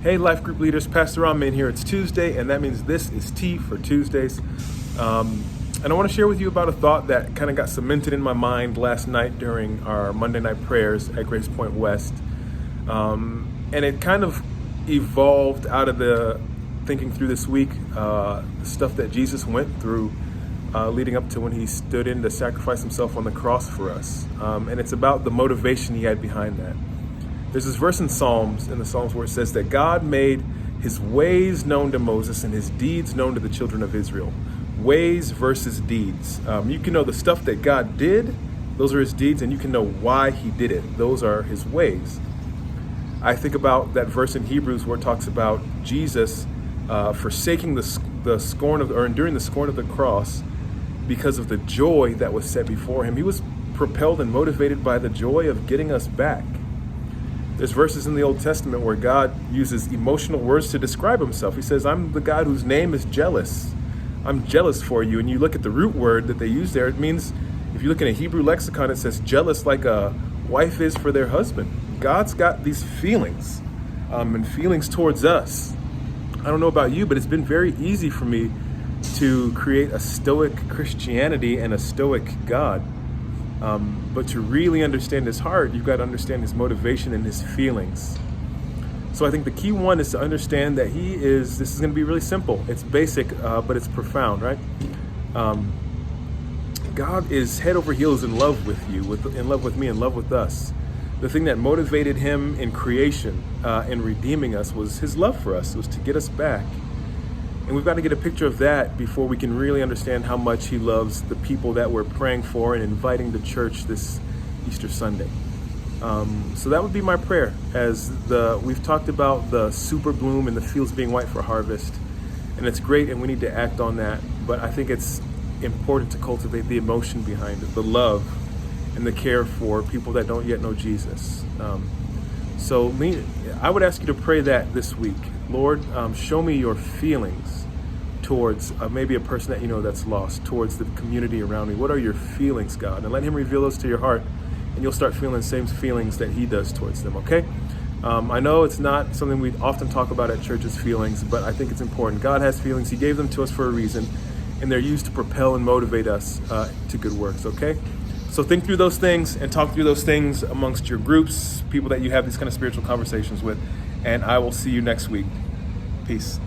Hey, Life Group leaders, Pastor Rahman here. It's Tuesday, and that means this is T for Tuesdays. And I want to share with you about a thought that kind of got cemented in my mind last night during our Monday night prayers at Grace Point West. And it kind of evolved out of the thinking through this week, the stuff that Jesus went through leading up to when he stood in to sacrifice himself on the cross for us. And it's about the motivation he had behind that. There's this verse in the Psalms where it says that God made his ways known to Moses and his deeds known to the children of Israel. Ways versus deeds. You can know the stuff that God did, those are his deeds, and you can know why he did it. Those are his ways. I think about that verse in Hebrews where it talks about Jesus forsaking the scorn of, or enduring the scorn of the cross because of the joy that was set before him. He was propelled and motivated by the joy of getting us back. There's verses in the Old Testament where God uses emotional words to describe himself. He says, I'm the God whose name is jealous. I'm jealous for you. And you look at the root word that they use there, it means, if you look in a Hebrew lexicon, it says jealous like a wife is for their husband. God's got these feelings and feelings towards us. I don't know about you, but it's been very easy for me to create a stoic Christianity and a stoic God. But to really understand his heart, you've got to understand his motivation and his feelings. So I think the key one is to understand that this is going to be really simple. It's basic, but it's profound, right? God is head over heels in love with you, in love with me, in love with us. The thing that motivated him in creation, in redeeming us, was his love for us. It was to get us back. And we've got to get a picture of that before we can really understand how much he loves the people that we're praying for and inviting to church this Easter Sunday. So that would be my prayer as we've talked about the super bloom and the fields being white for harvest. And it's great and we need to act on that. But I think it's important to cultivate the emotion behind it, the love and the care for people that don't yet know Jesus. So I would ask you to pray that this week. Lord, show me your feelings towards maybe a person that you know that's lost, towards the community around me. What are your feelings, God? And let him reveal those to your heart, and you'll start feeling the same feelings that he does towards them, okay? I know it's not something we often talk about at church's feelings, but I think it's important. God has feelings. He gave them to us for a reason, and they're used to propel and motivate us to good works, okay? So think through those things and talk through those things amongst your groups, people that you have these kind of spiritual conversations with, and I will see you next week. Peace.